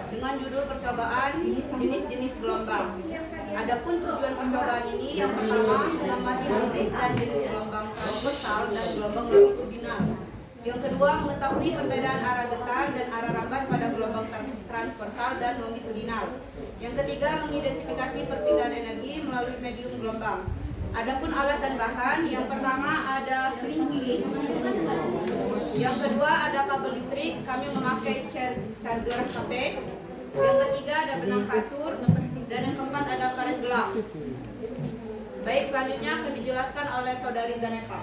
dengan judul percobaan jenis-jenis gelombang. Adapun tujuan percobaan ini yang pertama mengamati jenis dan jenis gelombang transversal dan gelombang longitudinal. Yang kedua mengetahui perbedaan arah getar dan arah rambat pada gelombang transversal dan longitudinal. Yang ketiga mengidentifikasi perpindahan energi melalui medium gelombang. Adapun alat dan bahan, yang pertama ada seringgi, yang kedua ada kabel listrik, kami memakai charger HP, yang ketiga ada benang kasur, dan yang keempat ada karet gelap. Baik, selanjutnya akan dijelaskan oleh Saudari Zanepa.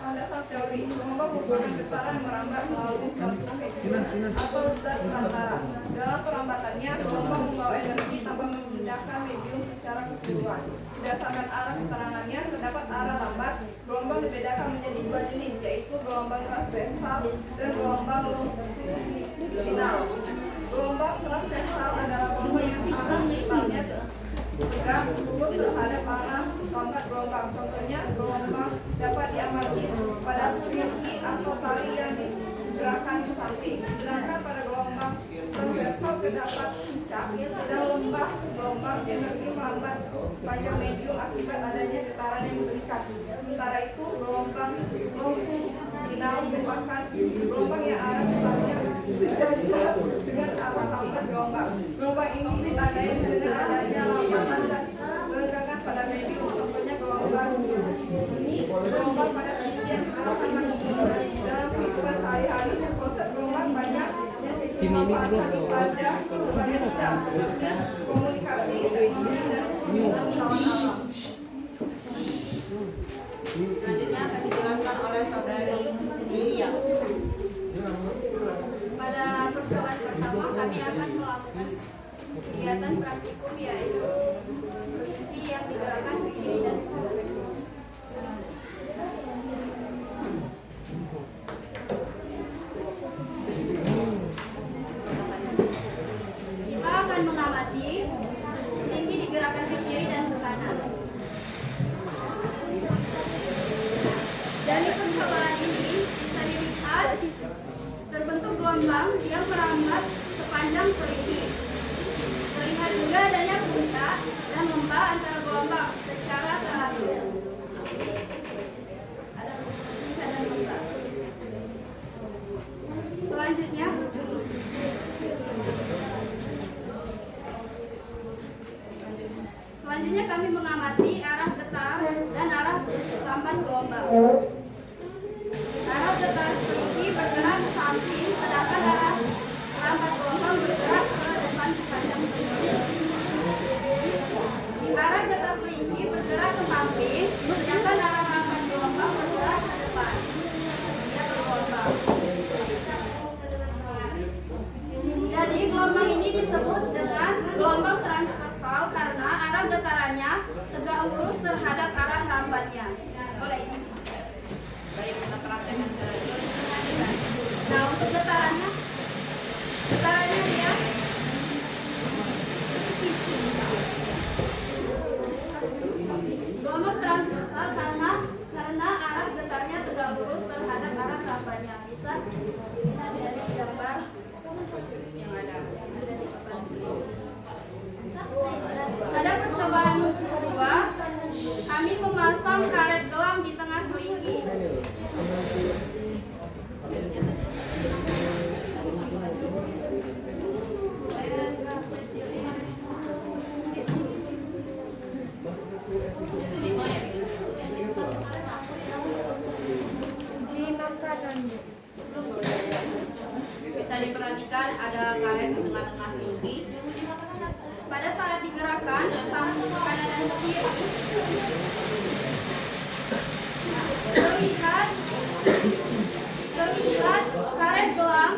Dasar teori, gelombang merupakan getaran merambat melalui suatu medium atau zat perantara. Dalam perambatannya, gelombang membawa energi tanpa memindahkan medium secara keseluruhan. Berdasarkan arah keterangannya, terdapat arah lambat. Gelombang dibedakan menjadi dua jenis, yaitu gelombang transversal dan gelombang longitudinal. Gelombang transversal adalah gelombang yang arah getarnya tegak lurus terhadap arah lambat gelombang. Contohnya, gelombang dapat diamati pada seringgi atau tali yang digerakkan ke samping. Sedangkan pada gelombang transversal terdapat puncak dan lembah gelombang energi melambat sepanjang medium akibat adanya getaran yang memberikan. Sementara itu, gelombang longitudinal merupakan gelombang yang arah getarnya sejajar dengan arah lambat gelombang. Gelombang ini ditandai dengan adanya lambatan dan renggangan pada medium. Contohnya gelombang ini gelombang pada seringgi yang diarahkan dalam kehidupan sehari-hari. Konsep gelombang banyak dimanfaatkan pada berbagai bidang seperti komunikasi, teknologi, dan pengetahuan alam. Selanjutnya akan dijelaskan oleh Saudari Lilia. Pada percobaan pertama kami akan melakukan kegiatan praktikum yaitu seringgi yang digerakkan ke kiri dan ke kanan. Kita akan mengamati seringgi digerakkan ke kiri dan ke kanan. Dari percobaan ini bisa dilihat terbentuk gelombang yang merambat sepanjang seringgi. Terlihat juga adanya puncak dan lembah antara gelombang secara teratur. Ada puncak dan lembah. Selanjutnya kami mengamati arah getar dan arah rambat gelombang. Arah getar seringgi bergerak ke samping, sedangkan arah rambat gelombang bergerak ke depan sepanjang seringgi. Arah getar seringgi bergerak ke samping, sedangkan arah rambat gelombang bergerak ke depan. Dia bergelombang. Jadi gelombang ini disebut dengan gelombang transversal karena arah getarannya tegak lurus terhadap arah rambatnya. Boleh ini. Baik, kita praktekkan selanjutnya. Nah, untuk getarannya dia gelombang transversal karena arah getarnya tegak lurus terhadap arah rambatnya. Bisa dilihat dari gambar yang ada di papan tulis. Pada percobaan kedua, kami memasang karet gelang di tengah seringgi. Bisa diperhatikan ada karet di tengah-tengah seringgi. Pada saat digerakkan ke samping kanan dan kiri, terlihat karet gelang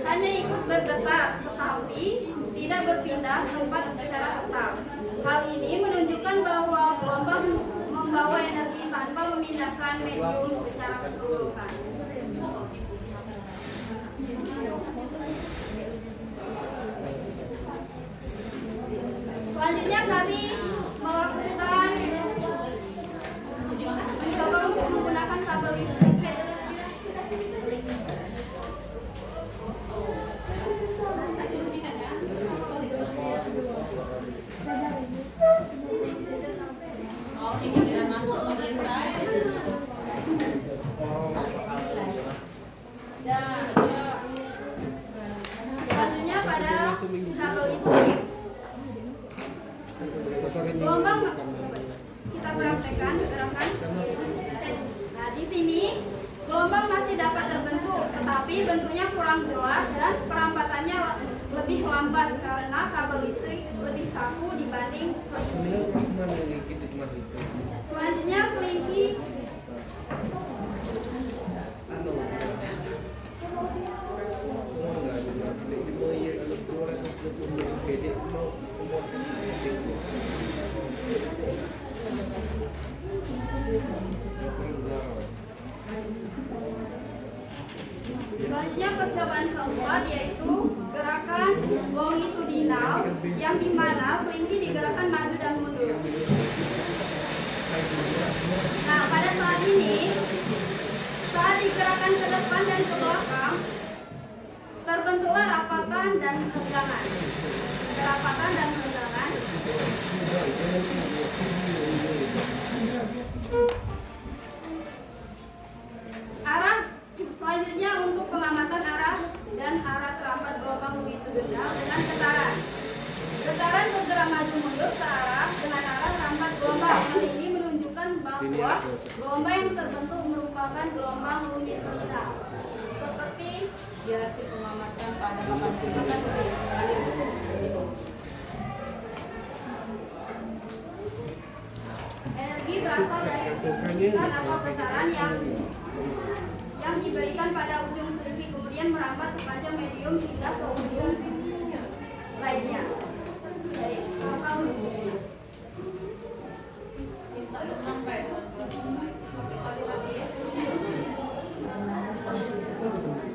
hanya ikut bergetar, tetapi tidak berpindah tempat secara tetap. Hal ini menunjukkan bahwa gelombang membawa energi tanpa memindahkan medium secara keseluruhan. Selanjutnya kami melakukan mencoba untuk menggunakan kabel listrik. Gelombang kita praktekkan gerakan. Nah, di sini gelombang masih dapat terbentuk, tetapi bentuknya kurang jelas dan perampatannya lebih lambat karena kabel listrik lebih kaku dibanding selingki. Selanjutnya selingki. Selanjutnya percobaan keempat yaitu gerakan longitudinal yang dimana selingki digerakkan maju dan mundur. Nah, pada saat ini saat digerakkan ke depan dan ke belakang terbentuklah rapatan dan renggangan. Rapatan dan renggangan. Arah selanjutnya untuk pengamatan arah dan arah terambat gelombang longitudinal dengan getaran. Getaran bergerak maju mundur searah dengan arah rambat gelombang. Hal ini menunjukkan bahwa gelombang yang terbentuk merupakan gelombang longitudinal. Seperti Di hasil pengamatan pada 8 energi berasal dari percikan atau getaran yang diberikan pada ujung selingki kemudian merambat sepanjang medium hingga ke ujung lainnya. Jadi, akal ujungnya.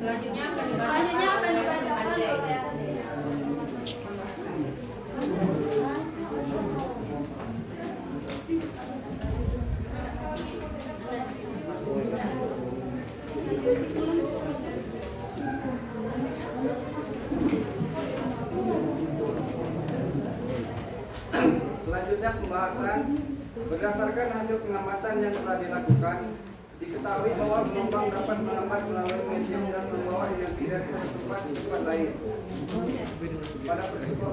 Selanjutnya akan dibacakan oleh Selanjutnya pembahasan. Berdasarkan hasil pengamatan yang telah dilakukan, diketahui bahwa gelombang dapat melambat melalui medium dan membawa energi dari satu tempat ke tempat lain. Pada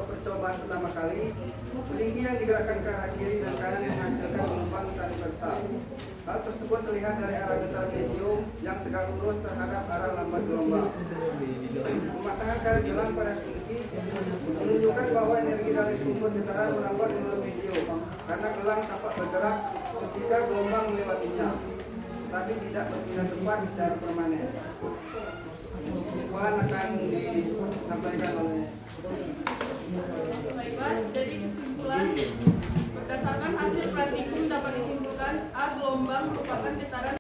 percobaan pertama kali, selingki yang digerakkan ke arah kiri dan kanan menghasilkan gelombang tali besar. Hal tersebut terlihat dari arah getar medium yang tegak lurus terhadap arah lambat gelombang. Pemasangan karet gelang pada selingki menunjukkan bahwa energi dari sumber getaran merambat melalui medium karena gelang tampak bergerak ketika gelombang melewatinya, tapi tidak berpindah tempat secara permanen. Bahan akan disampaikan oleh Baiklah, jadi kesimpulan berdasarkan hasil praktikum dapat disimpulkan A. Gelombang merupakan getaran